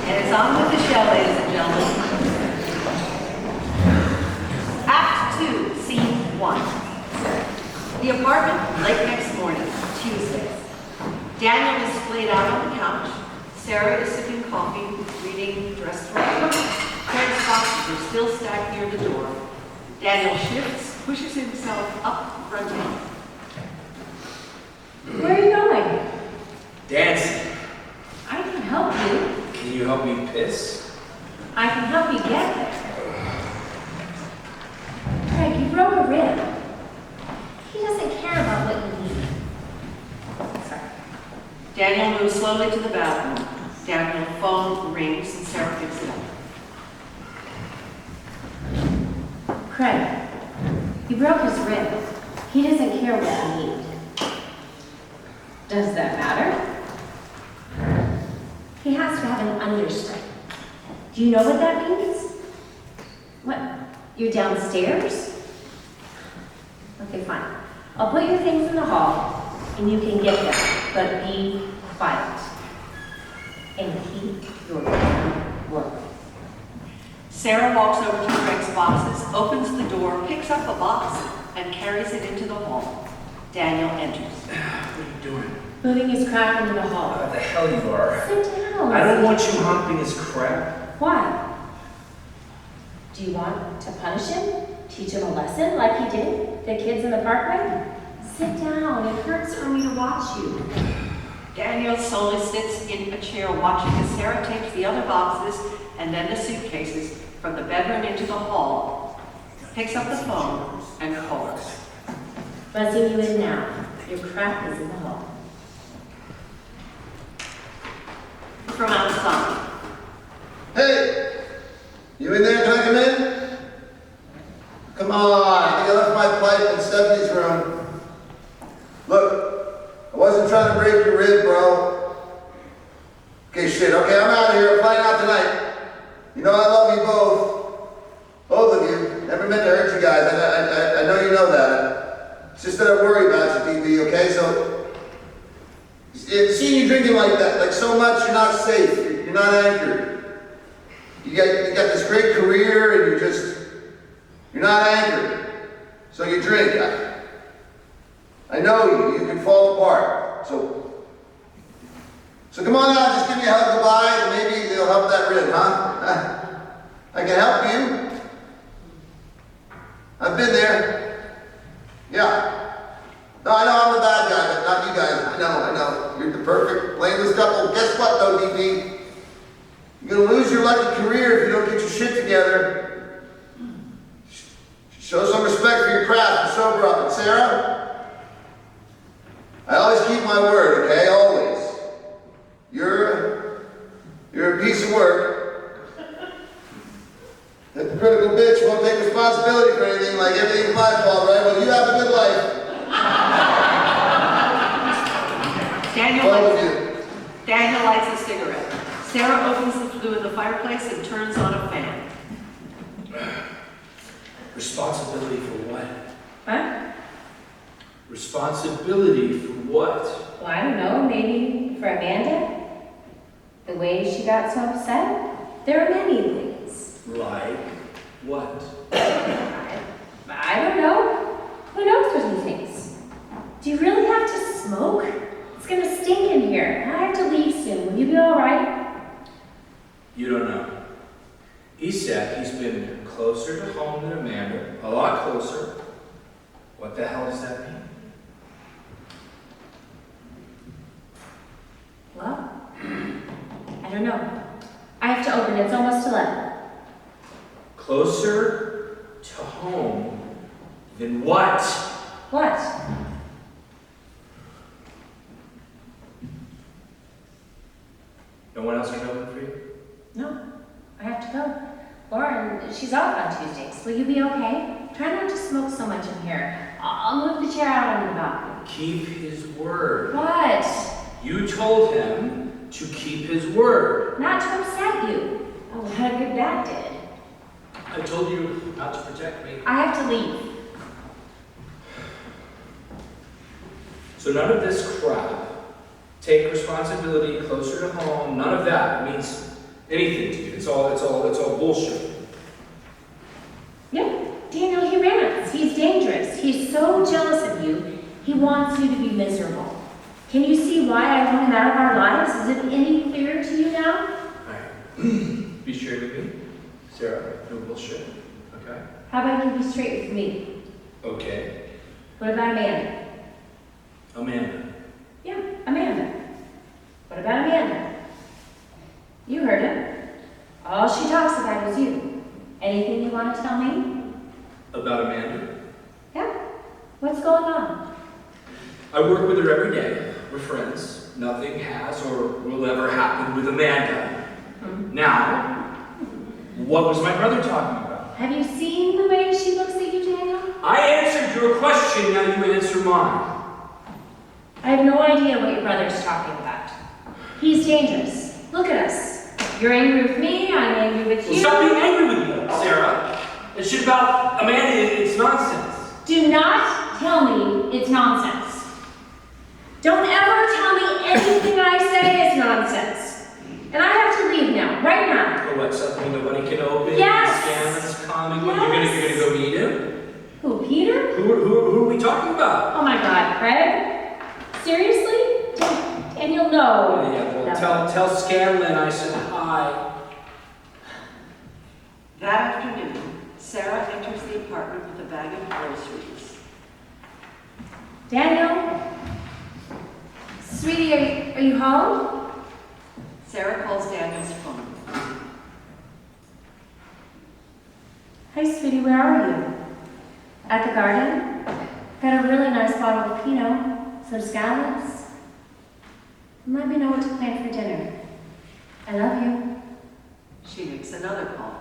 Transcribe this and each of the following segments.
And it's on with the show, ladies and gentlemen. Act 2, Scene 1. The apartment, late next morning, Tuesday. Daniel is splayed out on the couch. Sarah is sipping coffee, reading Dressed for Work. Craig's boxes are still stacked near the door. Daniel shifts, pushes himself up, grunting. Where are you going? Dancing. I can help you. Can you help me piss? I can help you get there. Craig, you broke a rib. He doesn't care about what you need. Sorry. Daniel moves slowly to the bathroom. Daniel's phone rings and Sarah picks it up. Craig, you broke his rib. He doesn't care what you need. Does that matter? He has to have an understrength. Do you know what that means? What? You're downstairs? Okay, fine. I'll put your things in the hall, and you can get them, but be quiet. And keep your damn word. Sarah walks over to Craig's boxes, opens the door, picks up a box, and carries it into the hall. Daniel enters. What are you doing? Moving his crap into the hall. What the hell you are? Sit down. I don't want you humping his crap. Why? Do you want to punish him? Teach him a lesson like he did the kids in the parkway? Sit down. It hurts for me to watch you. Daniel slowly sits in a chair watching as Sarah takes the other boxes and then the suitcases from the bedroom into the hall, picks up the phone, and calls. Buzzing you in now. Your crap is in the hall. From outside. Hey! You in there? Can I come in? Come on, I think I left my pipe in Stephanie's room. Look, I wasn't trying to break your rib, bro. Okay, shit, okay, I'm out of here. I'm flying out tonight. You know I love you both. Both of you. Never meant to hurt you guys. I know you know that. It's just that I worry about you, DB, okay? So, seeing you drinking like that, like so much, you're not safe. You're not anchored. You got this great career and you're not anchored. So you drink. I know you. You can fall apart. So come on out. Just give me a hug goodbye and maybe it'll help that rib, huh? I can help you. I've been there. Yeah. No, I know I'm the bad guy, but not you guys. I know. You're the perfect, blameless couple. Guess what, though, DB? You're going to lose your lucky career if you don't get your shit together. Show some respect for your craft and sober up. And Sarah, I always keep my word, okay? Always. You're a piece of work. That critical bitch won't take responsibility for anything, like everything's my fault, right? Well, you have a good life. Daniel lights a cigarette. Sarah opens the flue in the fireplace and turns on a fan. Responsibility for what? Huh? Responsibility for what? Well, I don't know. Maybe for Amanda? The way she got so upset? There are many things. Like what? I don't know. Who knows what he thinks? Do you really have to smoke? It's gonna stink in here. I have to leave soon. Will you be all right? You don't know. He said he's been closer to home than Amanda, a lot closer. What the hell does that mean? Well, I don't know. I have to open it. It's almost 11. Closer to home than what? What? No one else can open for you? No, I have to go. Lauren, she's off on Tuesdays. Will you be okay? Try not to smoke so much in here. I'll move the chair out on the balcony. Keep his word. What? You told him to keep his word. Not to upset you. Oh, what a good that did. I told you not to protect me. I have to leave. So none of this crap. Take responsibility closer to home. None of that. It means anything to you. It's all bullshit. Yeah, Daniel, he rants. He's dangerous. He's so jealous of you. He wants you to be miserable. Can you see why I want him out of our lives? Is it any clearer to you now? Alright. Be straight with me. Sarah, no bullshit. Okay? How about you be straight with me? Okay. What about Amanda? Amanda. Yeah, Amanda. What about Amanda? You heard him. All she talks about is you. Anything you want to tell me? About Amanda? Yeah. What's going on? I work with her every day. We're friends. Nothing has or will ever happen with Amanda. Now, what was my brother talking about? Have you seen the way she looks at you, Daniel? I answered your question, now you answer mine. I have no idea what your brother's talking about. He's dangerous. Look at us. You're angry with me, I'm angry with Well, you. stop being angry with me, Sarah. That shit about Amanda, it's nonsense. Do not tell me it's nonsense. Don't ever tell me anything I say is nonsense. And I have to leave now, right now. Or what, something nobody can open? Yes. Scam is coming. What, Yes. you're gonna go meet him? Who, Peter? Who are we talking about? Oh my God, Craig? Seriously? Daniel, no. Yeah, well, No. tell Scanlon I said hi. That afternoon, Sarah enters the apartment with a bag of groceries. Daniel? Sweetie, are you home? Sarah calls Daniel's phone. Hi, sweetie, where are you? At the garden? Got a really nice bottle of Pinot, some scallops. Let me know what to plan for dinner. I love you. She makes another call.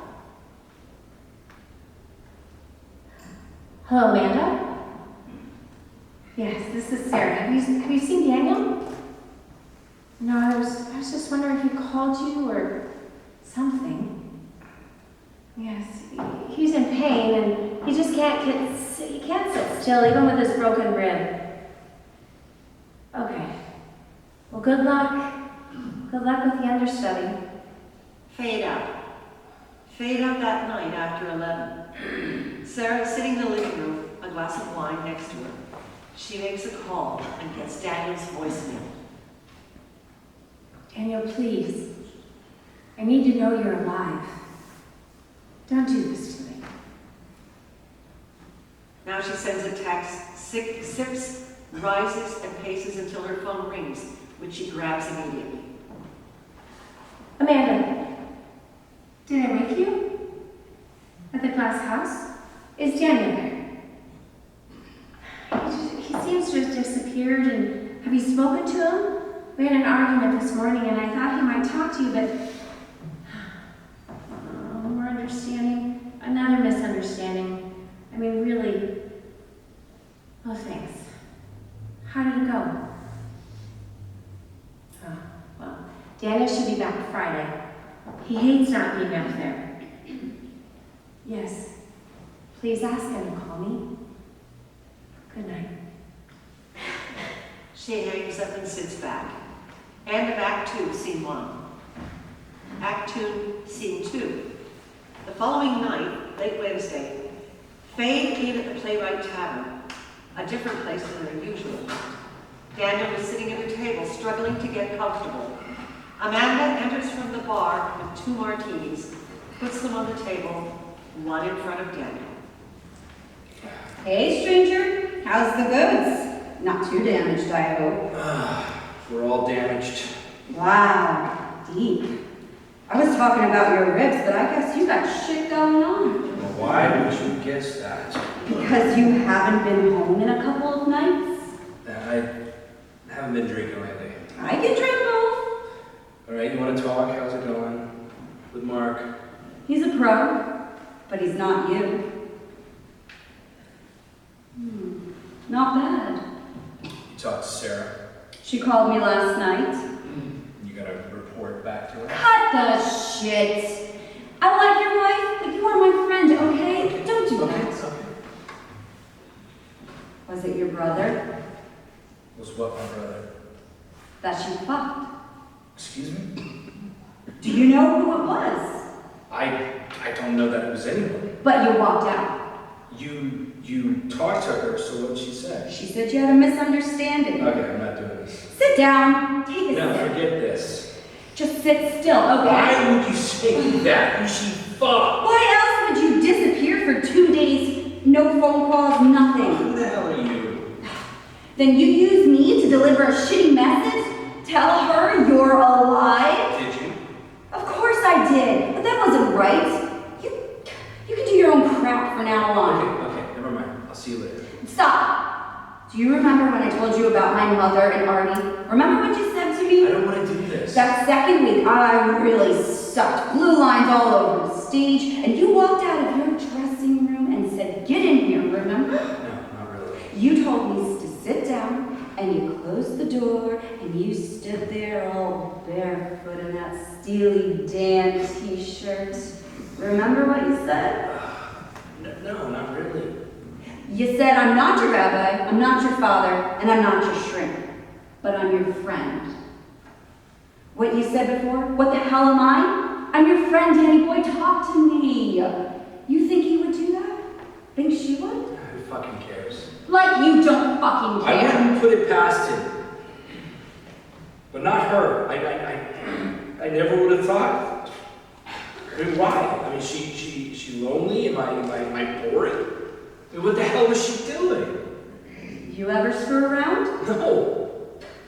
Hello, Amanda? Yes, this is Sarah. Have you seen Daniel? No, I was just wondering if he called you or something. Yes, he's in pain and he just can't sit still even with his broken rib. Okay. Well, good luck. Good luck with the understudy. Fade out. Fade out that night after 11. Sarah is sitting in the living room, a glass of wine next to her. She makes a call and gets Daniel's voicemail. Daniel, please. I need to know you're alive. Don't do this to me. Now she sends a text, sips, rises, and paces until her phone rings, which she grabs immediately. Amanda, did I wake you? At the glass house? Is Daniel there? He seems to have disappeared, and have you spoken to him? We had an argument this morning, and I thought he might talk to you, but we're understanding another misunderstanding. I mean, really. Oh, thanks. How did it go? Oh, well, Daniel should be back Friday. He hates not being out there. Yes. Please ask him to call me. Good night. She hangs up and sits back. End of Act 2, Scene 1. Act 2, Scene 2. The following night, late Wednesday, Fade in at the Playwright Tavern, a different place than their usual. Daniel is sitting at a table, struggling to get comfortable. Amanda enters from the bar with 2 martinis, puts them on the table, one in front of Daniel. Hey, stranger. How's the goods? Not too damaged, I hope. We're all damaged. Wow, deep. I was talking about your ribs, but I guess you got shit going on. Well, why would you guess that? Because you haven't been home in a couple of nights? I haven't been drinking lately. I can drink both. All right, you want to talk? How's it going? With Mark? He's a pro, but he's not you. Not bad. You talked to Sarah. She called me last night. You got a report back to her? Cut the shit. I like your wife, but you are my friend, okay? Don't do that. Okay. Was it your brother Was what, my brother? that you fucked? Excuse me? Do you know who it was? I don't know that it was anyone. But you walked out. You talked to her, so what did she say? She said you had a misunderstanding. Okay, I'm not doing this. Sit down. Take a No, sip. forget this. Just sit still, okay? Why would you say that? You should fuck. Why else would you disappear for 2 days? No phone calls, nothing. Who the hell are you? Then you use me to deliver a shitty message? Tell her you're alive? Did you? Of course I did, but that wasn't right. You can do your own crap from now on. Okay, never mind. I'll see you later. Stop! Do you remember when I told you about my mother and Artie? Remember what you said to me? I don't want to do this. That second week, I really sucked. Blue lines all over the stage, and you walked out of your dressing room and said, "Get in here," remember? No, not really. You told me to sit down, and you closed the door, and you stood there all barefoot in that Steely Dan t-shirt. Remember what you said? No, not really. You said, "I'm not your rabbi, I'm not your father, and I'm not your shrink, but I'm your friend." What you said before? What the hell am I? I'm your friend, Danny boy, talk to me. You think he would do that? Think she would? Who fucking cares? Like you don't fucking I care. wouldn't put it past him. But not her. I never would have thought. I mean, why? I mean, she lonely? Am I boring? I mean, what the hell was she doing? You ever screw around? No.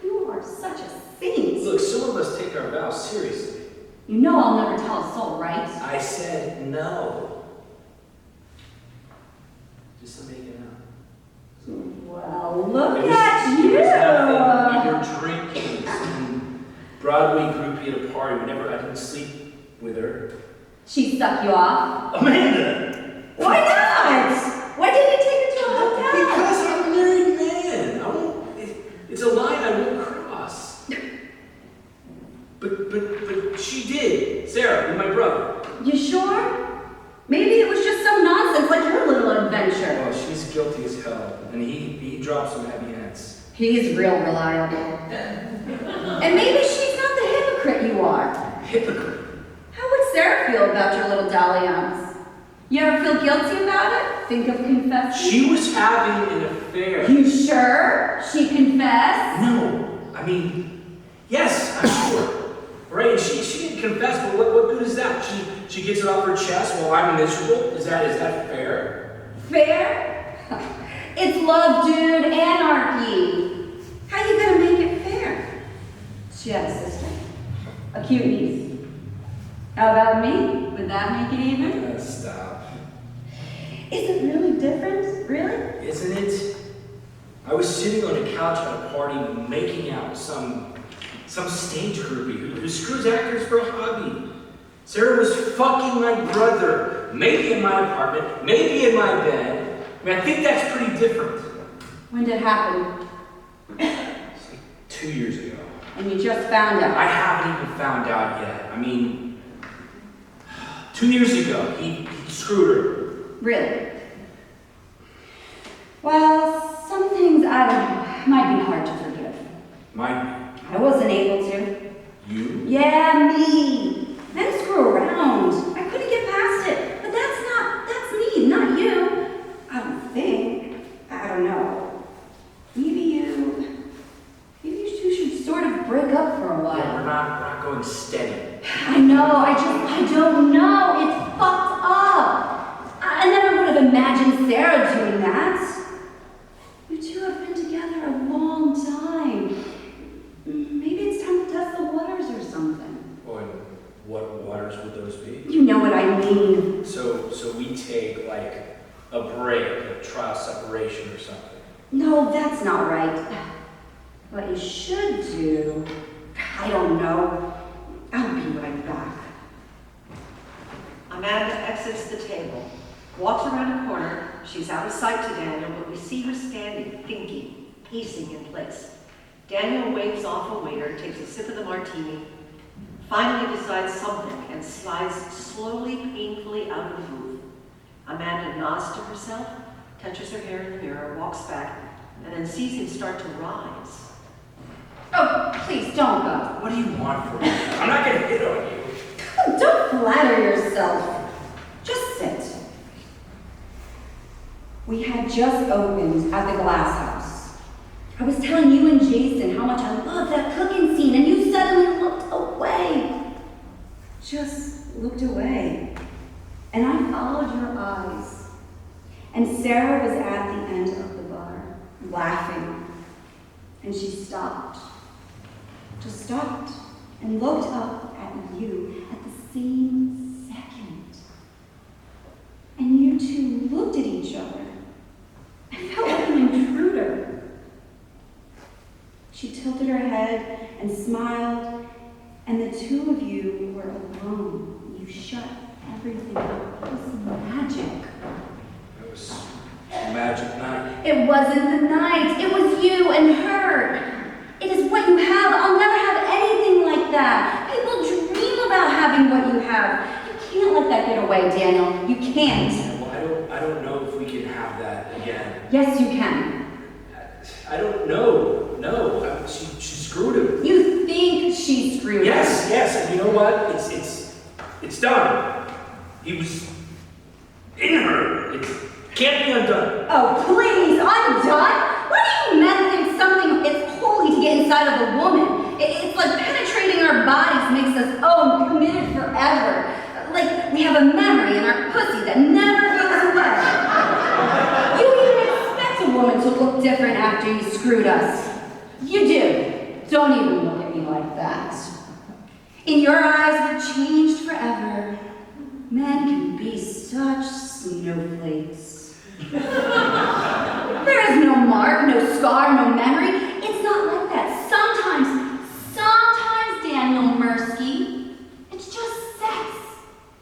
You are such a saint. Look, some of us take our vows seriously. You know I'll never tell a soul, right? I said no. Just to make it out. Well, look It was- at it you. was nothing. We were drinking some Broadway groupie at a party. I didn't sleep with her. She sucked you off. Amanda! Why not? Why didn't you take her to a hotel? Because I'm a married man. It's a line I won't cross. But she did. Sarah, with my brother. You sure? Maybe it was just some nonsense like your little adventure. Oh, she's guilty as hell. And he dropped some heavy hints. He's real reliable. And maybe she's not the hypocrite you are. Hypocrite. How would Sarah feel about your little dalliance? You ever feel guilty about it? Think of confessing? She was having an affair. You sure? She confessed? No. I mean, yes, I'm sure. Right? And she didn't confess, but what good is that? She gets it off her chest while I'm miserable? Is that fair? Fair? It's love, dude, anarchy. How you gonna make it fair? She had a sister. A cute niece. How about me? Would that make it even? Stop. Is it really different? Really? Isn't it? I was sitting on a couch at a party making out some stage groupie who screws actors for a hobby. Sarah was fucking my brother. Maybe in my apartment, maybe in my bed. I mean, I think that's pretty different. When did it happen? It's like 2 years ago. And you just found out. I haven't even found out yet. I mean, 2 years ago, he screwed her. Really? Well, some things I don't know. Might be hard to forgive. Mine, I wasn't able to. you? Yeah, me. Men screw around. I couldn't get past it. But that's me, not you. I don't think. I don't know. Maybe you two should sort of break up for a Yeah, while. we're not going steady. I know, I don't know. It's fucked up. I never would have imagined Sarah doing that. You two have been together a long time. Maybe it's time to test the waters or something. Boy, what waters would those be? You know what I mean. So we take like a break, a trial separation or something. No, that's not right. What you should do, I don't know. I'll be right back. Amanda exits the table, walks around a corner. She's out of sight to Daniel, but we see her standing, thinking, pacing in place. Daniel waves off a waiter, takes a sip of the martini, finally decides something, and slides slowly, painfully out of the booth. Amanda nods to herself, touches her hair in the mirror, walks back, and then sees him start to rise. Oh, please don't go. What do you want from me? I'm not gonna hit on you. flatter yourself. Just sit. We had just opened at the Glass House. I was telling you and Jason how much I loved that cooking scene, and you suddenly looked away. Just looked away. And I followed your eyes. And Sarah was at the end of the bar, laughing. And she stopped. Just stopped and looked up at you at the same second. And you two looked at each other. I felt like an intruder. She tilted her head and smiled, and the two of you were alone. You shut everything up. It was magic. It was a magic night. It wasn't the night. It was you and her. It is what you have. I'll never have anything like that. People dream about having what you have. You can't let that get away, Daniel. You can't. Well, I don't know if we can have that again. Yes, you can. I don't know. No, she screwed him. You think she screwed you. Yes, and you know what? It's done. He was in her. It can't be undone. Oh, please, undone? What do you men think something is holy to get inside of a woman? It's like penetrating our bodies makes us, committed forever. Like we have a memory in our pussy that never goes away. You even expect a woman to look different after you screwed us. You do. Don't even look at me like that. In your eyes, we're changed forever. Men can be such snowflakes. There is no mark, no scar, no memory. It's not like that. Sometimes, Daniel Mirsky, it's just sex.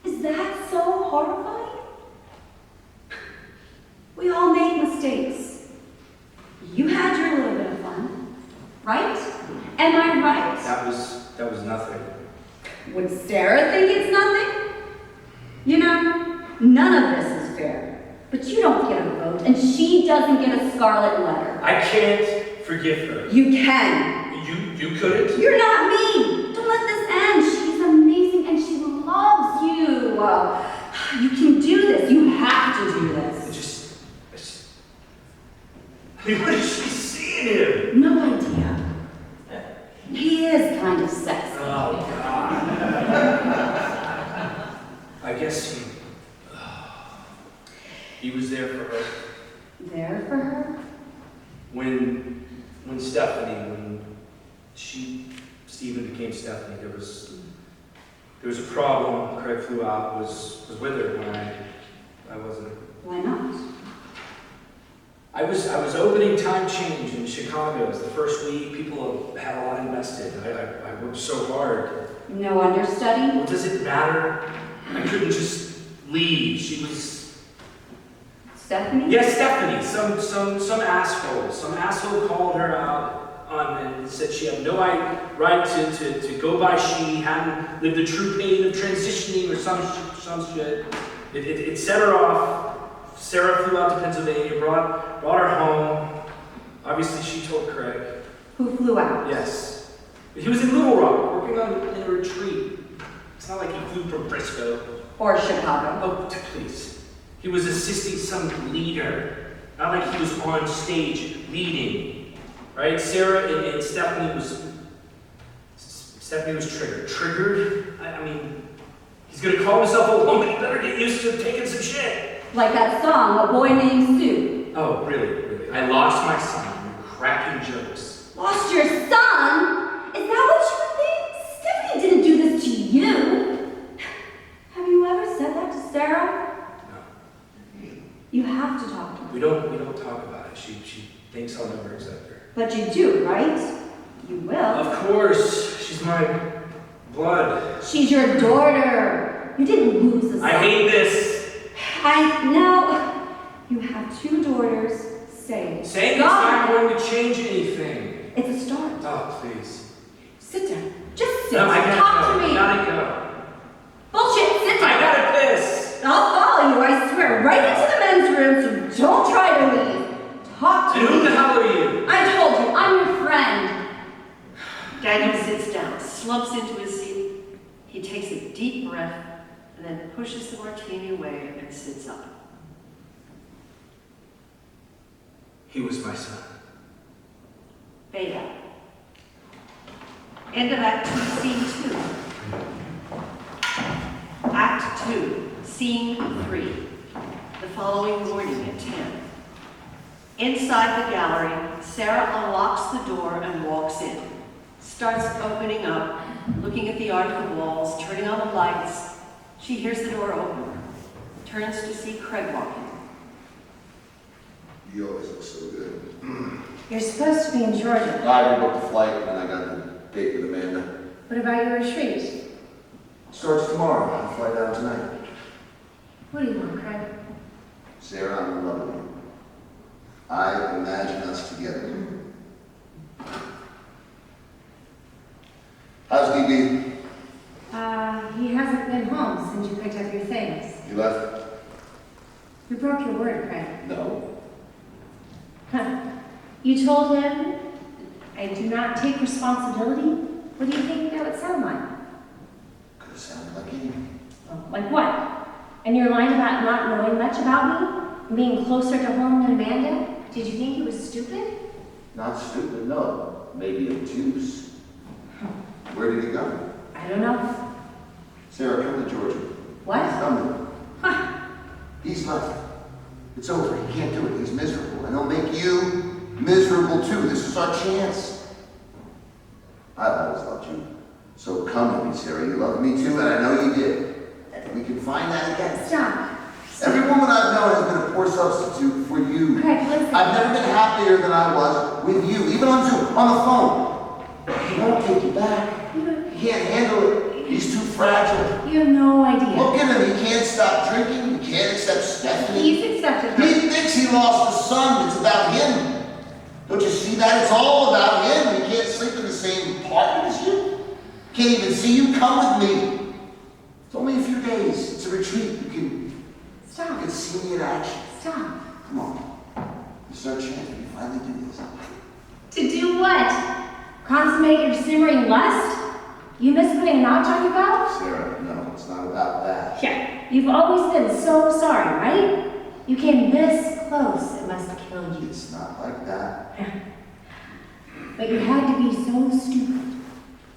Is that so horrifying? We all make mistakes. You had your little bit of fun, right? Am I right? That was nothing. Would Sarah think it's nothing? You know, none of this is fair. But you don't get a vote, and she doesn't get a scarlet letter. I can't forgive her. You can. You couldn't? You're not me. Don't let this end. She's amazing, and she loves you. You can do this. You have to do this. I mean, what is she seeing him? No idea. He is kind of sexy. Oh, God. I guess he was there for her. There for her? When Stephen became Stephanie, there was a problem. Craig flew out, was with her when I wasn't. Why not? I was opening Time Change in Chicago. It was the first week. People had a lot invested. I worked so hard. No understudy? Well, does it matter? I couldn't just leave. She was. Stephanie? Yes, Stephanie. Some asshole. Some asshole called her out on and said she had no right to go by she, hadn't lived the true pain of transitioning or some shit. It set her off. Sarah flew out to Pennsylvania, brought her home. Obviously, she told Craig. Who flew out? Yes. He was in Little Rock, working in a retreat. It's not like he flew from Frisco. Or Chicago? Oh, please. He was assisting some leader. Not like he was on stage leading. Right? Sarah and Stephanie was triggered. Triggered? I mean, he's gonna call himself a woman. He better get used to taking some shit. Like that song, A Boy Named Sue. Oh, really? I lost my son. You're cracking jokes. Lost your son? Is that what you think? Stephanie didn't do this to you. Have you ever said that to Sarah? No. You have to talk to her. We don't talk about it. She thinks I'll never accept her. But you do, right? You will. Of course. She's my blood. She's your daughter. You didn't lose a son. I hate this. I know. You have two daughters. Say it. Saying it's not going to change anything. It's a start. Oh, please. Sit down. Just sit. No, I gotta Talk go. to me. Gotta go. Bullshit. Sit down. I gotta piss. I'll follow you, I swear, right into the men's room, so don't try to leave. Talk to And who me. the hell are you? I told you, I'm your friend. Daniel sits down, slumps into his seat. He takes a deep breath and then pushes the martini away and sits up. He was my son. Fade out. End of Act 2, Scene 2. Act 2, Scene 3. The following morning at 10. Inside the gallery, Sarah unlocks the door and walks in. Starts opening up, looking at the art of the walls, turning on the lights. She hears the door open. Turns to see Craig walking. You always look so good. You're supposed to be in Georgia. I rebooked the flight and I got the date with Amanda. What about your retreat? Starts tomorrow. I'll fly down tonight. What do you want, Craig? Sarah, I'm in love with you. I imagine us together. How's DB? He hasn't been home since you picked up your things. You left? You broke your word, Craig. No. Huh. You told him I do not take responsibility? What do you think that would sound like? Could have sounded like anything. Well, like what? And you're lying about not knowing much about me? And being closer to home than Amanda? Did you think he was stupid? Not stupid, no. Maybe obtuse. Where did he go? I don't know. Sarah, come to Georgia. What? He's done Huh. it. He's left. It's over. He can't do it. He's miserable. And he'll make you miserable too. This is our chance. I've always loved you. So come to me, Sarah. You love me too, and I know you did. We can find that again. Stop. Every woman I've known has been a poor substitute for you. Craig, listen. I've never been happier than I was with you, even on Zoom, on the phone. He won't take you back. He can't handle it. He's too fragile. You have no idea. Look at him. He can't stop drinking. He can't accept Stephanie. He's accepted her. He thinks he lost a son. It's about him. Don't you see that? It's all about him. He can't sleep in the same apartment as you. Can't even see you. Come with me. It's only a few days. It's a retreat. You can Stop. see me in action. Stop. Come on. This is our chance. We can finally do this. To do what? Consummate your simmering lust? You miss putting a notch on your belt? Sarah, no, it's not about that. Yeah. You've always been so sorry, right? You came this close, it must kill you. It's not like that. But you had to be so stupid,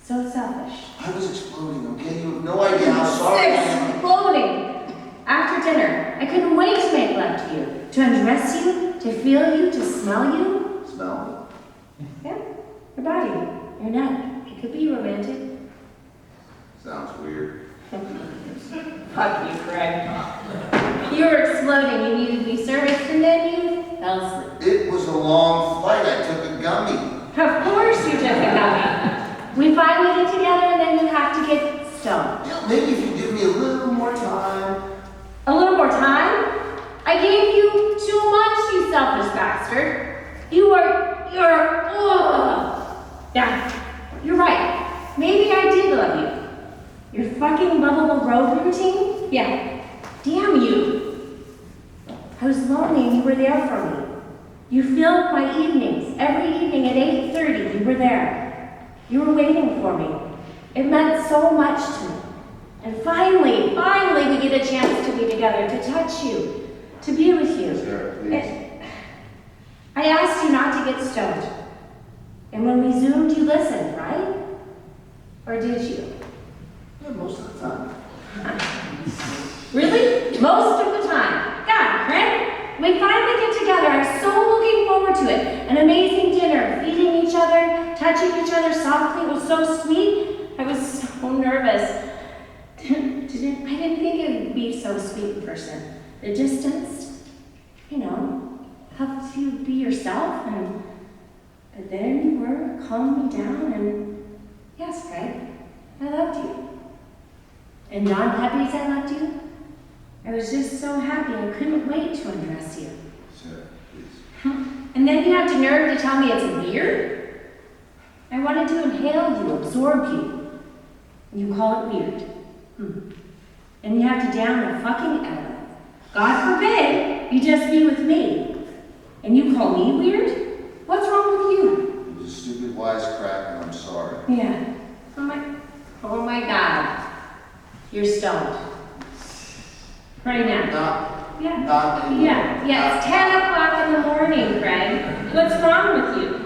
so selfish. I was exploding, okay? You have no idea how sorry I am. Exploding! After dinner, I couldn't wait to make love to you, to undress you, to feel you, to smell you. Smell? Yeah, your body, your neck. It could be romantic. Sounds weird. Fuck you, Craig. You were exploding. You needed to be serviced, and then you fell asleep. It was a long flight. I took a gummy. Of course you took a gummy. We finally get together, and then you have to get stoned. Yeah, maybe if you give me a little more time. A little more time? I gave you too much, you selfish bastard. Yeah, you're right. Maybe I did love you. Your fucking lovable road routine? Yeah. Damn you. I was lonely and you were there for me. You filled my evenings. Every evening at 8:30, you were there. You were waiting for me. It meant so much to me. And finally, we get a chance to be together, to touch you, to be with you. Sarah, please. I asked you not to get stoned. And when we Zoomed, you listened, right? Or did you? Yeah, most of the time. Really? Most of the time. God, Craig, we finally get together. I'm so looking forward to it. An amazing dinner, feeding each other, touching each other softly. It was so sweet. I was so nervous. I didn't think it would be so sweet in person. The distance, helped you be yourself. But there you were, calming me down. And yes, Craig, I loved you. And John Pepe's I loved you. I was just so happy I couldn't wait to undress you. Sarah, please. And then you have the nerve to tell me it's weird? I wanted to inhale you, absorb you. And you call it weird. And you have to down the fucking element. God forbid you just be with me. And you call me weird? What's wrong with you? It was a stupid wisecrack, and I'm sorry. Yeah. Oh my God. You're stoned. Right now. Not Yeah. anymore. Yeah, it's 10 o'clock in the morning, Greg. What's wrong with you?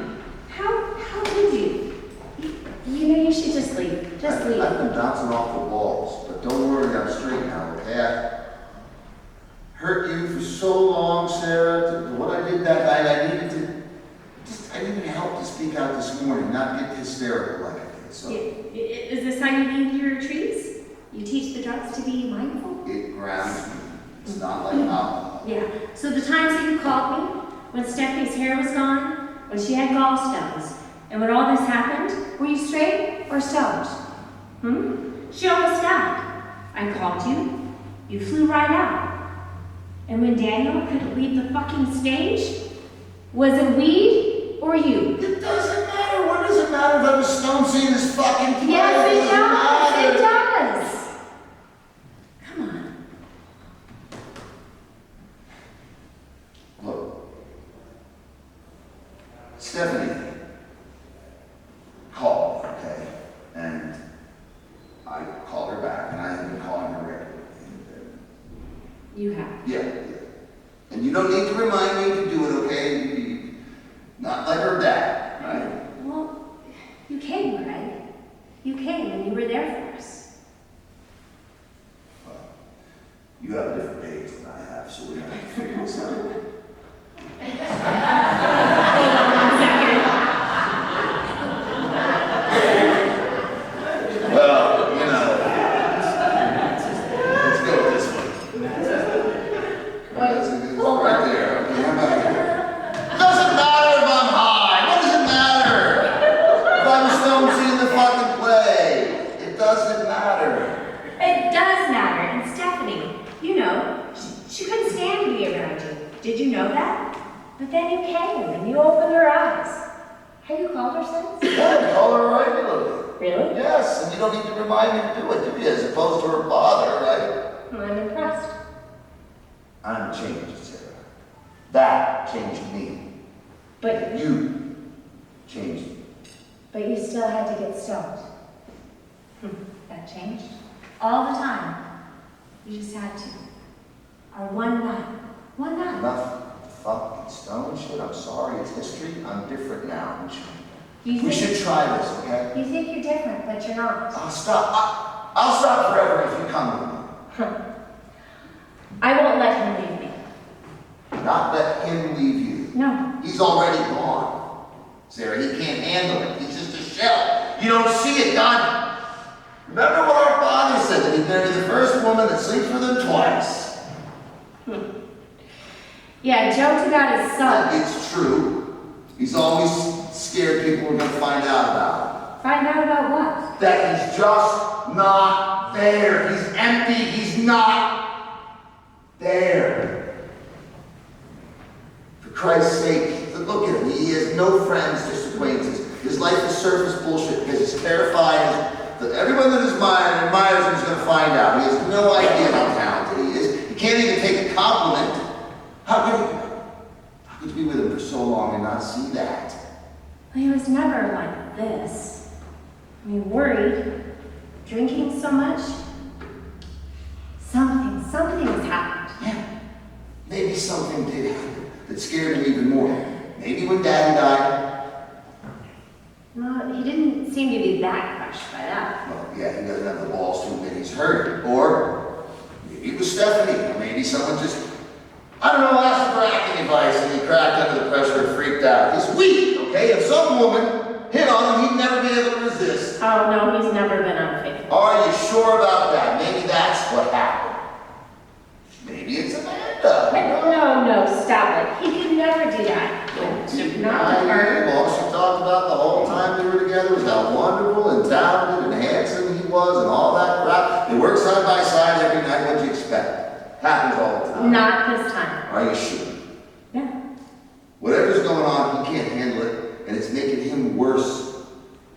How did you? You know, you should just leave. Just leave. I've been bouncing off the walls, but don't worry, I'm straight now, okay? I hurt you for so long, Sarah. What I did that night, I needed help to speak out this morning, not get hysterical like I did, so. Is this how you lead your retreats? You teach the drugs to be mindful? It grounds me. It's not like alcohol. Yeah. So the times that you called me, when Stephanie's hair was gone, when she had gallstones, and when all this happened, were you straight or stoned? She almost died. I called you. You flew right out. And when Daniel couldn't leave the fucking stage, was it weed or you? It doesn't matter. What does it matter if I was stoned seeing this fucking play? Yes, it doesn't matter. does. It does. Come on. Look, Stephanie called, okay, and I called her back, and I have been calling her regularly. You have. Yeah. And you don't need to remind me to do it, okay? Not like her dad, right? Well, you came, Greg. You came and you were there for us. Well, you have a different age than I have, so we're gonna have to figure this out. Well, you know, let's go this way. It's right there. Okay, how about here? It doesn't matter if I'm high. What does it matter? If I'm stoned seeing the fucking play. It doesn't matter. It does matter. And Stephanie, you know, she couldn't stand to be around you. Did you know that? But then you came and you opened her eyes. Have you called her since? Yeah, I call her regularly. Really? Yes, and you don't need to remind me to do it, do you? As opposed to her father, right? Well, I'm impressed. I'm changed, Sarah. That changed me. But You changed me. you still had to get stoned. That changed? All the time. You just had to. Or one night. One night. Enough fucking stone shit. I'm sorry, it's history. I'm different now. You We think, should try this, okay? you think you're different, but you're not. I'll stop. I'll stop forever if you come with me. I won't let him leave me. Not let him leave you. No. He's already gone. Sarah, he can't handle it. He's just a shell. You don't see it, God. Remember what our father said, that he'd marry the first woman that sleeps with him twice. Yeah, joked about his son. It's true. He's always scared people are going to find out about Find out about what? it. That he's just not there. He's empty. He's not there. For Christ's sake, look at him. He has no friends, just acquaintances. His life is surface bullshit because he's terrified that everyone that admires him is going to find out. He has no idea how talented he is. He can't even take a compliment. How could you be with him for so long and not see that? He was never like this. I mean, worried, drinking so much. Something has happened. Yeah, maybe something did happen that scared him even more. Maybe when Daddy died. No, he didn't seem to be that crushed by that. Well, yeah, he doesn't have the balls to admit he's hurt. Or maybe it was Stephanie. Or maybe someone just, I don't know, asked him for acting advice and he cracked under the pressure and freaked out. He's weak, okay? If some woman hit on him, he'd never be able to resist. Oh, no, he's never been unfaithful. Are you sure about that? Maybe that's what happened. Maybe it's Amanda. No, stop it. He could never do that. Not to her. All she talked about the whole time they were together was how wonderful and talented and handsome he was and all that crap. They work side by side every night. What'd you expect? Happens all the time. Not this time. Are you sure? Yeah. Whatever's going on, he can't handle it, and it's making him worse.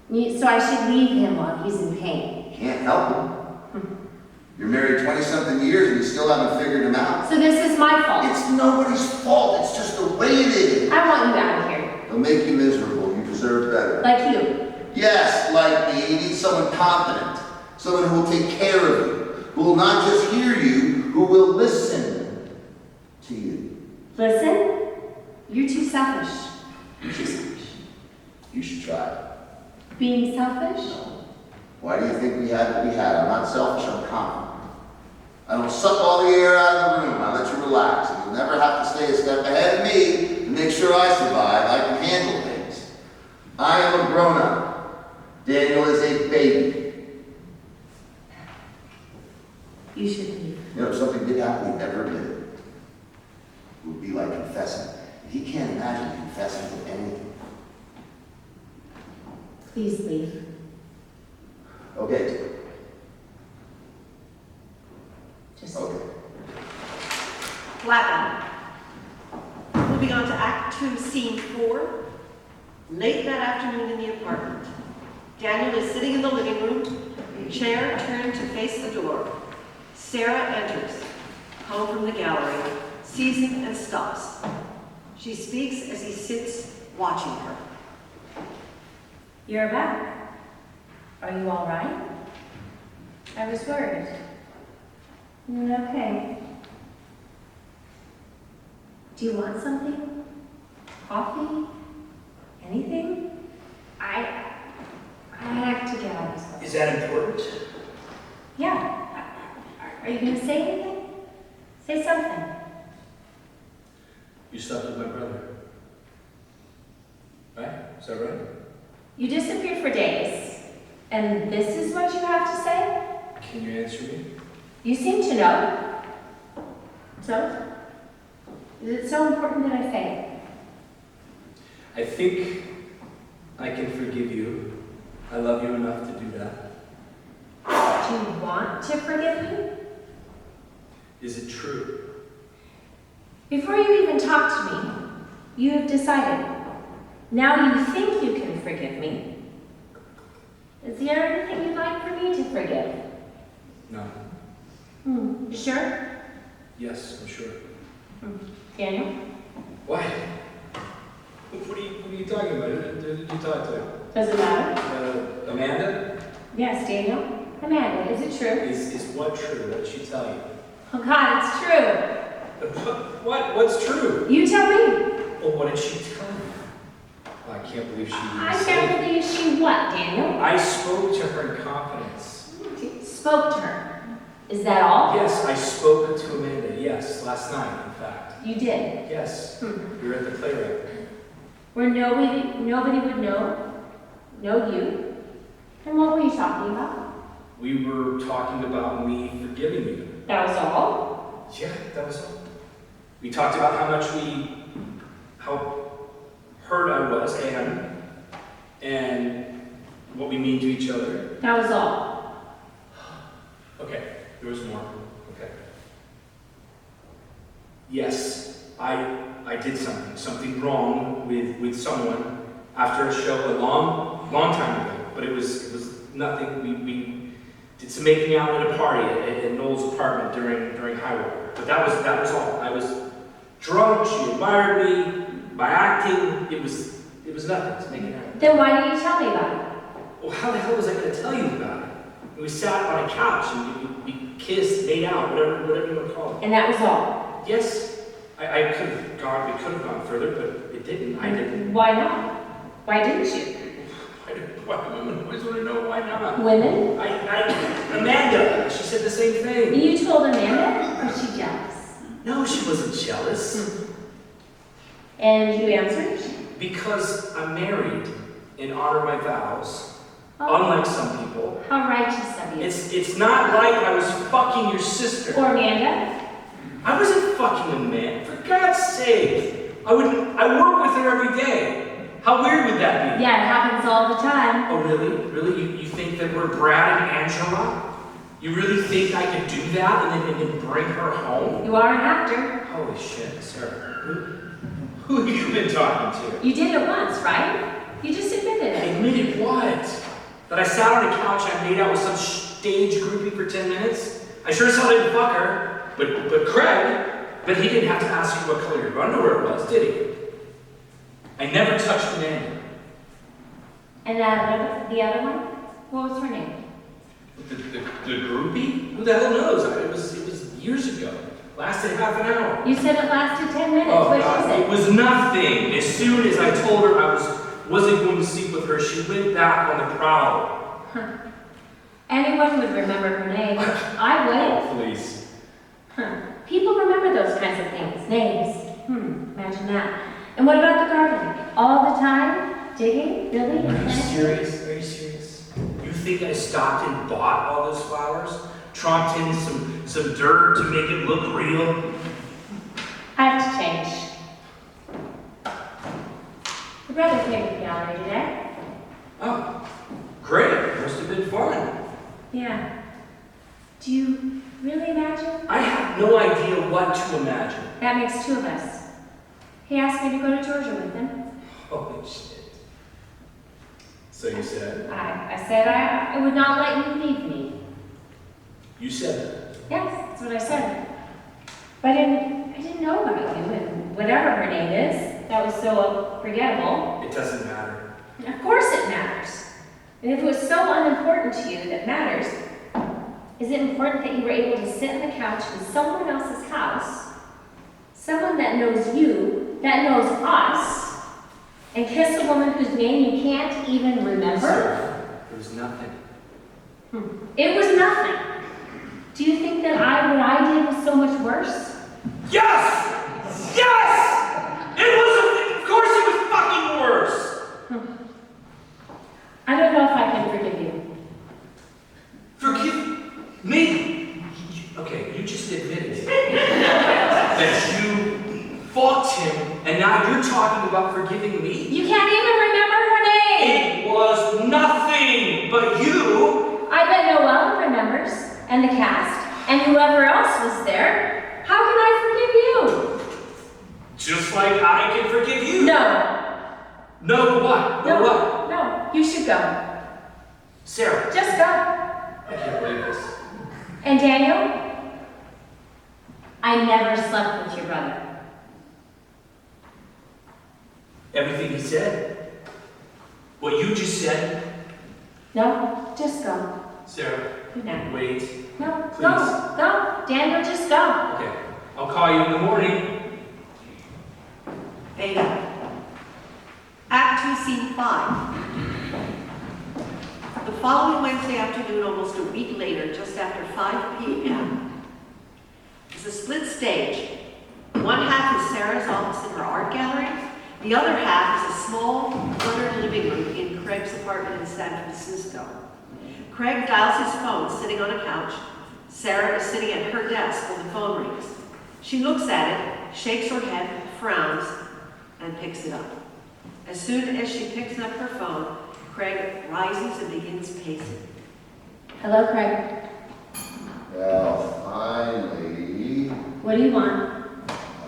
So I should leave him while he's in pain. Can't help him. You're married 20-something years and you still haven't figured him out. So this is my fault. It's nobody's fault. It's just the way it is. I want you out of here. It'll make you miserable. You deserve better. Like you. Yes, like me. You need someone confident. Someone who will take care of you. Who will not just hear you, who will listen. selfish. You should try it. Being selfish? Why do you think we had what we had? I'm not selfish, I'm confident. I don't suck all the air out of the room. I let you relax. And you'll never have to stay a step ahead of me to make sure I survive. I can handle things. I am a grown-up. Daniel is a baby. You should leave. You know, if something did happen we never did, it would be like confessing. He can't imagine confessing to anything. Please leave. Okay. Just Okay. Flatline. Moving on to Act 2, Scene 4. Late that afternoon in the apartment. Daniel is sitting in the living room, chair turned to face the door. Sarah enters, home from the gallery, sees him and stops. She speaks as he sits watching her. You're back. Are you all right? I was worried. Okay. Do you want something? Coffee? Anything? I have to get out of this place. Is that important? Yeah. Are you gonna say anything? Say something. You slept with my brother. Right? Is that right? You disappeared for days, and this is what you have to say? Can you answer me? You seem to know. So? Is it so important that I say it? I think I can forgive you. I love you enough to do that. Do you want to forgive me? Is it true? Before you even talk to me, you have decided. Now you think you can forgive me. Is there anything you'd like for me to forgive? No. You sure? Yes, I'm sure. Daniel? Why? What are you talking about? Who did you talk to? Does it matter? Amanda? Yes, Daniel. Amanda, is it true? Is what true? What did she tell you? Oh God, it's true. What's true? You tell me. Well, what did she tell you? Oh, I can't believe she I can't believe she what, Daniel? I spoke to her in confidence. Spoke to her. Is that all? Yes, I spoke to Amanda. Yes, last night, in fact. You did. Yes. We were at the playwright. Where nobody would know you. And what were you talking about? We were talking about me forgiving you. That was all? Yeah, that was all. We talked about how hurt I was, and what we mean to each other. That was all. Okay, there was more. Okay. Yes, I did something wrong with someone after a show a long time ago. But it was nothing. We did some making out at a party at Noel's apartment during High Water. But that was all. I was drunk. She admired me. My acting, it was nothing. It was making out. Then why didn't you tell me about it? Well, how the hell was I going to tell you about it? We sat on a couch and we kissed, made out, whatever you want to call it. And that was all? Yes, I could have gone. We could have gone further, but it didn't. I didn't. Why not? Why didn't you? Why women always want to know why not? Women? Amanda, she said the same thing. You told Amanda? Or was she jealous? No, she wasn't jealous. And you answered? Because I'm married and honor my vows, Oh. unlike some people. How righteous of you. It's not like I was fucking your sister. Or Amanda? I wasn't fucking Amanda. For God's sake. I work with her every day. How weird would that be? Yeah, it happens all the time. Oh, really? Really? You think that we're Brad and Angela? You really think I could do that and then bring her home? You are an actor. Holy shit, Sarah. Who have you been talking to? You did it once, right? You just admitted I it. admitted what? That I sat on a couch and I made out with some stage groupie for 10 minutes? I sure as hell didn't fuck her. But Craig, but he didn't have to ask you what color your underwear was, did he? I never touched Amanda. And the other one? What was her name? The groupie? Who the hell knows? It was years ago. Lasted half an hour. You said it lasted 10 minutes. Oh, What God, is it it? was nothing. As soon as I told her I wasn't going to sleep with her, she went back on the prowl. Anyone would remember her name. I would. Oh, please. People remember those kinds of things. Names. Imagine that. And what about the garden? All the time? Digging? Really? Are you serious? Are you serious? You think I stopped and bought all those flowers? Tromped in some dirt to make it look real? I have to change. Your brother came to the gallery today. Oh, great. Must have been fun. Yeah. Do you really imagine? I have no idea what to imagine. That makes two of us. He asked me to go to Georgia with him. Holy shit. So you said? I said I would not let you leave me. You said that. Yes, that's what I said. But I didn't know about you and whatever her name is. That was so unforgettable. It doesn't matter. Of course it matters. And if it was so unimportant to you that matters, is it important that you were able to sit on the couch in someone else's house, someone that knows you, that knows us, and kiss a woman whose name you can't even remember? Sarah, there was nothing. It was nothing. Do you think that what I did was so much worse? Yes! Yes! Of course it was fucking worse! I don't know if I can forgive you. Forgive me? Okay, you just admitted that you fucked him, and now you're talking about forgiving me? You can't even remember her name! It was nothing but you! I bet Noelle remembers, and the cast, and whoever else was there. How can I forgive you? Just like I can forgive you. No. No what? No what? No, you should go. Sarah, Just go. I can't believe this. And Daniel, I never slept with your brother. Everything he said? What you just said? No, just go. Sarah, Good night. wait. No, Please. go. Daniel, just go. Okay, I'll call you in the morning. Beta. Act 2, Scene 5. The following Wednesday afternoon, almost a week later, just after 5 p.m., is a split stage. One half is Sarah's office in her art gallery. The other half is a small, cluttered living room in Craig's apartment in San Francisco. Craig dials his phone, sitting on a couch. Sarah is sitting at her desk when the phone rings. She looks at it, shakes her head, frowns, and picks it up. As soon as she picks up her phone, Craig rises and begins pacing. Hello, Craig. Well, finally. What do you want?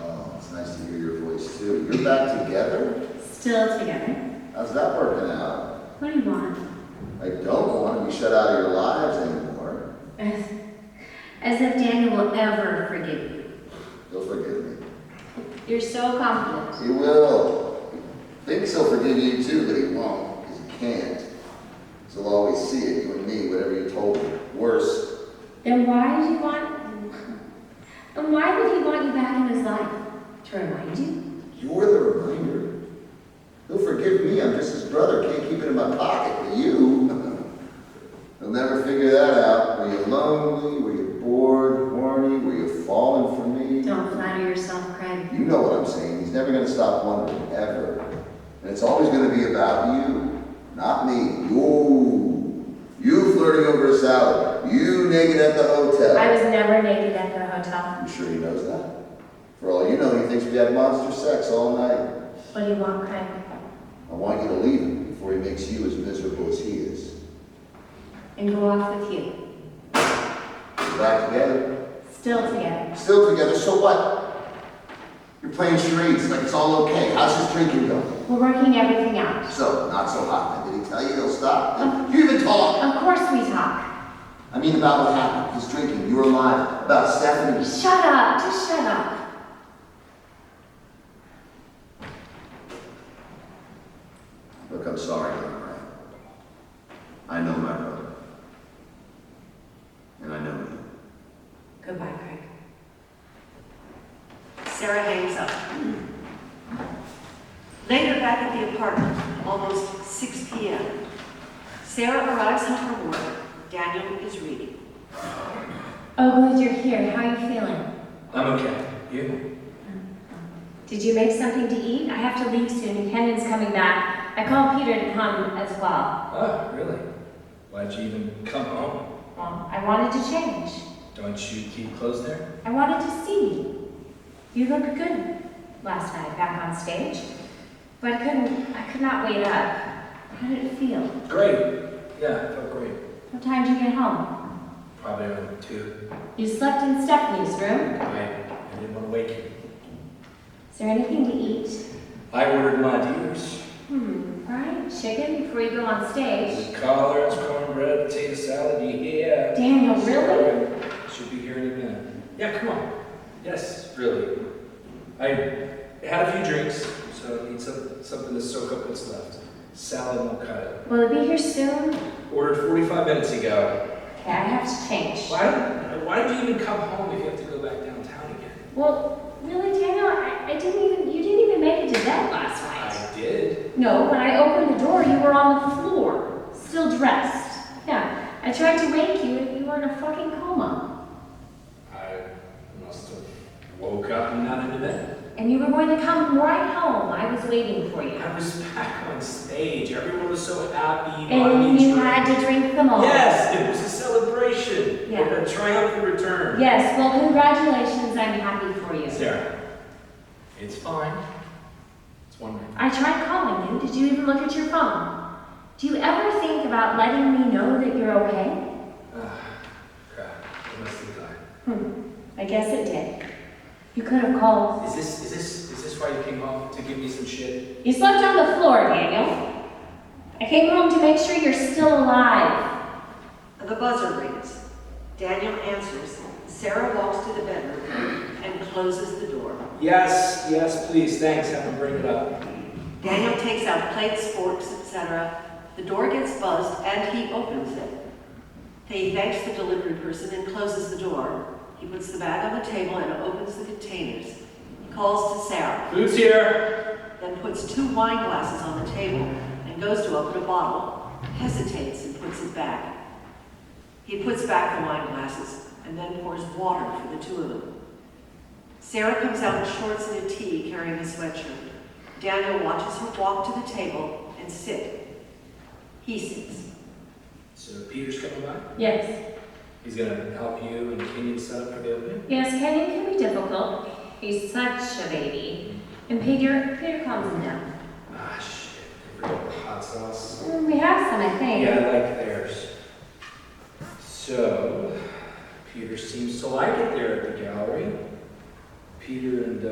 Oh, it's nice to hear your voice too. You're back together? Still together. How's that working out? What do you want? I don't want to be shut out of your lives anymore. As if Daniel will ever forgive you. You'll forgive me. You're so confident. He will. Thinks he'll forgive you too, but he won't, because he can't. 'Cause he'll always see it, you and me, whatever you told him. Worse. Then why would he want you back in his life? To remind you? You're the reminder. He'll forgive me, I'm just his brother, can't keep it in my pocket, but you, he'll never figure that out. Were you lonely? Were you bored? Horny? Were you falling for me? Don't flatter yourself, Craig. You know what I'm saying. He's never going to stop wondering, ever. And it's always going to be about you, not me. You flirting over a salad. You naked at the hotel. I was never naked at the hotel. I'm sure he knows that. For all you know, he thinks we had monster sex all night. What do you want, Craig? I want you to leave him before he makes you as miserable as he is. And go off with you. We're back together. Still together. Still together, so what? You're playing charades like it's all okay. How's his drinking going? We're working everything out. So, not so hot. Did he tell you he'll stop? You even talk. Of course we talk. I mean about what happened. His drinking. You were alive. About Stephanie. Shut up. Just shut up. Look, I'm sorry, Ray. I know my brother. And I know you. Goodbye, Craig. Sarah hangs up. Later back at the apartment, almost 6 p.m., Sarah arrives home from work. Daniel is reading. Oh, good, you're here. How are you feeling? I'm okay. You? Did you make something to eat? I have to leave soon and Kendon's coming back. I called Peter to come as well. Oh, really? Why'd you even come home? Well, I wanted to change. Don't you keep clothes there? I wanted to see you. You looked good last night back on stage. But I could not wait up. How did it feel? Great. Yeah, it felt great. What time did you get home? Probably around 2. You slept in Stephanie's room. I didn't want to wake you. Is there anything to eat? I ordered my deers. Fried chicken before you go on stage. With collards, cornbread, potato salad, yeah. Daniel, really? Should be here any minute. Yeah, come on. Yes, really. I had a few drinks, so I need something to soak up what's left. Salad won't cut it. Will it be here soon? Ordered 45 minutes ago. Okay, I have to change. Why did you even come home if you have to go back downtown again? Well, really, Daniel, you didn't even make it to bed last night. I did. No, when I opened the door, you were on the floor, still dressed. Yeah, I tried to wake you and you were in a fucking coma. I must have woke up and not into bed. And you were going to come right home. I was waiting for you. I was back on stage. Everyone was so happy. And you had to drink them all. Yes, it was a celebration. Yeah. A triumphant return. Yes, well, congratulations. I'm happy for you. Sarah, it's fine. It's wonderful. I tried calling you. Did you even look at your phone? Do you ever think about letting me know that you're okay? Crap. It must have died. I guess it did. You could have called. Is this why you came home to give me some shit? You slept on the floor, Daniel. I came home to make sure you're still alive. The buzzer rings. Daniel answers. Sarah walks to the bedroom and closes the door. Yes, please. Thanks. Have him bring it up. Daniel takes out plates, forks, etc. The door gets buzzed and he opens it. He thanks the delivery person and closes the door. He puts the bag on the table and opens the containers. He calls to Sarah, Food's here. then puts 2 wine glasses on the table and goes to open a bottle, hesitates and puts it back. He puts back the wine glasses and then pours water for the 2 of them. Sarah comes out in shorts and a tee carrying a sweatshirt. Daniel watches her walk to the table and sit. He sits. So Peter's coming by? Yes. He's gonna help you and Kenyon set up for the opening? Yes, Kenyon can be difficult. He's such a baby. And Peter calms him down. Ah, shit. I forgot the hot sauce. We have some, I think. Yeah, I like theirs. So, Peter seems to like it there at the gallery. Peter and,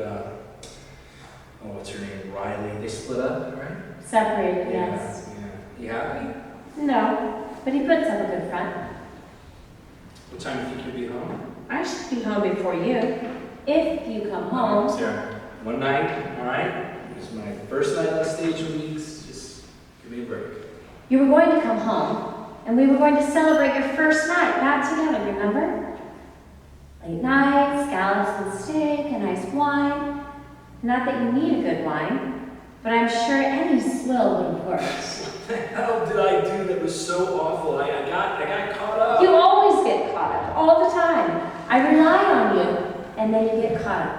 what's her name? Riley. They split up, right? Separated, yes. Yeah. You happy? No, but he puts up a good front. What time do you think you'll be home? I should be home before you. If you come home. Sarah, one night, all right? It was my first night on stage in weeks. Just give me a break. You were going to come home, and we were going to celebrate your first night back together, remember? Late night, scallops and steak, a nice wine. Not that you need a good wine, but I'm sure any swill would have worked. What the hell did I do that was so awful? I got caught up. You always get caught up, all the time. I rely on you, and then you get caught up.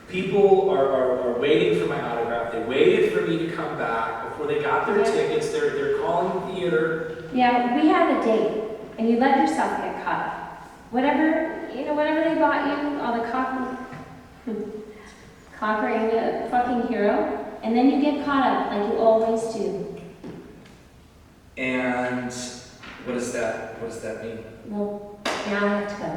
People are waiting for my autograph. They waited for me to come back before they got their Yeah. tickets. They're calling the theater. Yeah, we had a date, and you let yourself get caught up. Whatever they bought you, all the conquering a fucking hero, and then you get caught up like you always do. And what does that mean? Well, now I have to go.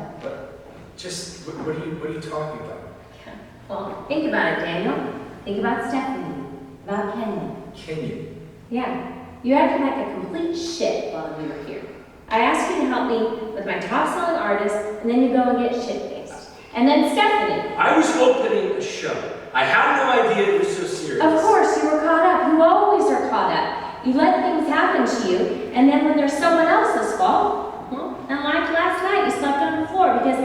What are you talking about? Yeah. Well, think about it, Daniel. Think about Stephanie, about Kenyon. Kenyon. Yeah, you acted like a complete shit while you were here. I asked you to help me with my top-selling artist, and then you go and get shit-faced. And then Stephanie. I was opening a show. I had no idea it was so serious. Of course, you were caught up. You always are caught up. You let things happen to you, and then when there's someone else's fault, well, and like last night, you slept on the floor because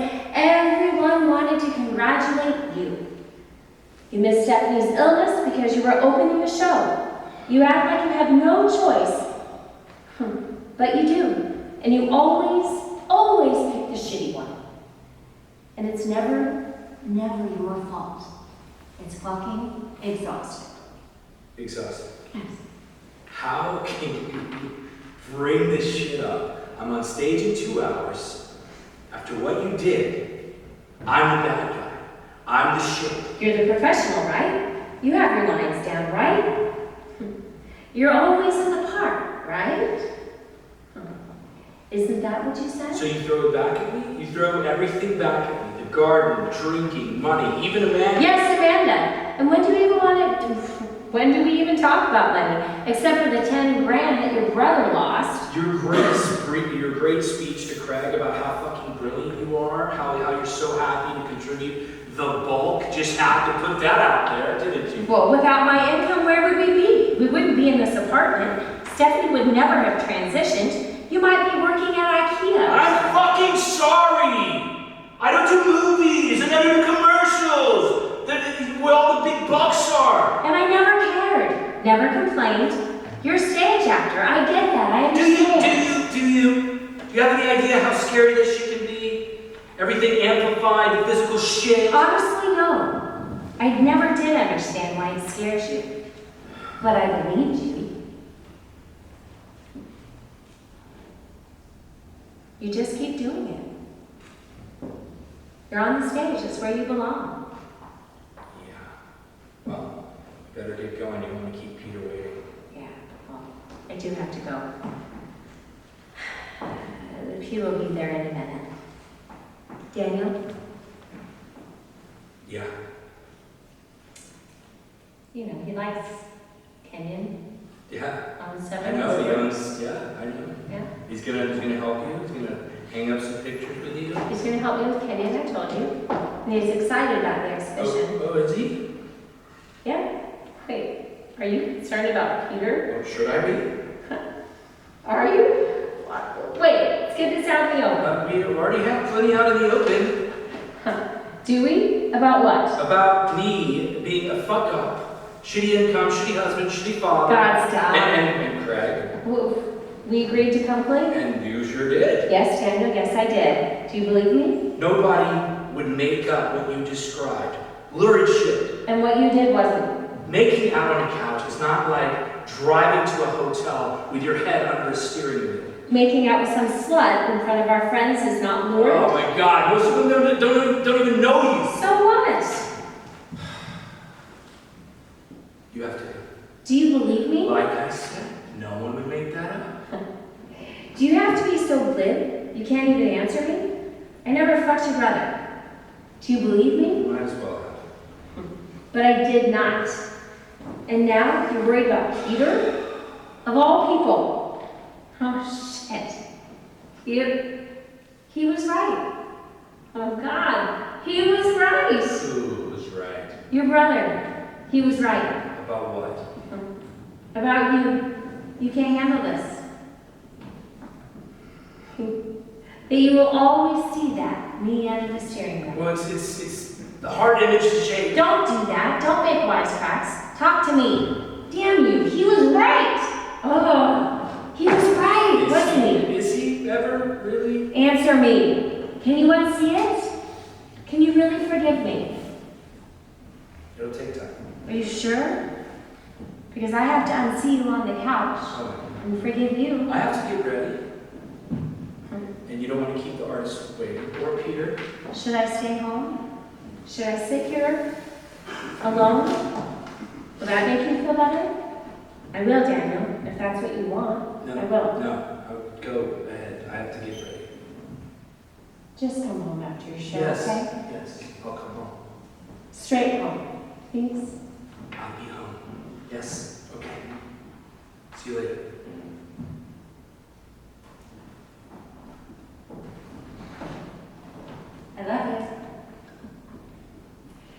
congratulate you. You missed Stephanie's illness because you were opening a show. You act like you have no choice. But you do. And you always pick the shitty one. And it's never your fault. It's fucking exhausting. Exhausted. Yes. How can you bring this shit up? I'm on stage in 2 hours. After what you did, I'm the bad guy. I'm the shit. You're the professional, right? You have your lines down, right? You're always in the part, right? Isn't that what you said? So you throw it back at me? You throw everything back at me. The garden, drinking, money, even Amanda. Yes, Amanda. And when do we even talk about money? Except for the 10 grand that your brother lost. Your great speech to Craig about how fucking brilliant you are, how you're so happy to contribute the bulk. Just had to put that out there, didn't you? Well, without my income, where would we be? We wouldn't be in this apartment. Stephanie would never have transitioned. You might be working at IKEA. I'm fucking sorry! I don't do movies, and I don't do commercials! Where all the big bucks are! And I never cared. Never complained. You're a stage actor. I get that. I understand. Do you have any idea how scary this shit can be? Everything amplified, the physical shit. Honestly, no. I never did understand why it scares you. But I believed you. You just keep doing it. You're on the stage. That's where you belong. Yeah. Well, you better get going. You want to keep Peter waiting. Yeah, well, I do have to go. He will be there in a minute. Daniel? Yeah. You know, he likes Kenyon Yeah. on I 7. know. He owns, yeah, I know. Yeah. He's gonna help you. He's gonna hang up some pictures with you. He's going to help me with Kenyon, I told you. And he's excited about the exhibition. Oh, is he? Yeah? Wait, are you concerned about Peter? Oh, should I be? Are you? Wait, let's get this out in the open. We already have plenty out in the open Do we? About what? about me being a fuck up, shitty income, shitty husband, shitty father. God, stop. And Craig. We agreed to come play? And you sure did. Yes, Daniel, yes I did. Do you believe me? Nobody would make up what you described. Lurid shit. And what you did wasn't. Making out on a couch is not like driving to a hotel with your head under a steering wheel. Making out with some slut in front of our friends is not lurid. Oh my God, most of them don't even know you. So what? You have to. Do you believe me? Like I said, no one would make that up. Do you have to be so glib? You can't even answer me? I never fucked your brother. Do you believe me? Might as well have. But I did not. And now you're worried about Peter? Of all people. Oh, shit. He was right. Oh, God. He was right. Who was right? Your brother. He was right. About what? About you. You can't handle this. That you will always see that, me under the steering wheel. Well, it's the hard image to shake. Don't do that. Don't make wisecracks. Talk to me. Damn you. He was right. Oh, he was right, wasn't he? Is he ever really? Answer me. Can you unsee it? Can you really forgive me? It'll take time. Are you sure? Because I have to unsee you on the couch Oh, and forgive you. I have to get ready. And you don't want to keep the artist waiting. Or Peter. Should I stay home? Should I sit here alone? Will that make you feel better? I will, Daniel, if that's what you want. No, I will. no. Go ahead. I have to get ready. Just come home after your show, Yes. okay? Yes. I'll come home. Straight home, please. I'll be home. Yes. Okay. See you later. I love you.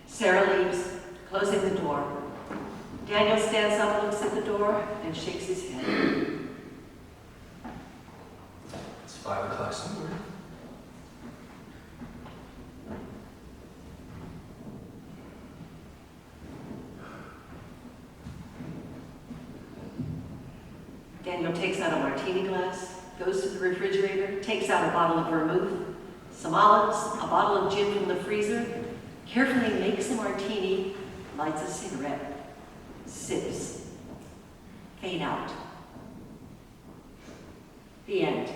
Sarah leaves, closing the door. Daniel stands up, looks at the door, and shakes his head. It's 5 o'clock somewhere. Daniel takes out a martini glass, goes to the refrigerator, takes out a bottle of vermouth, some olives, a bottle of gin from the freezer, carefully makes a martini, lights a cigarette, sips, fade out. The end.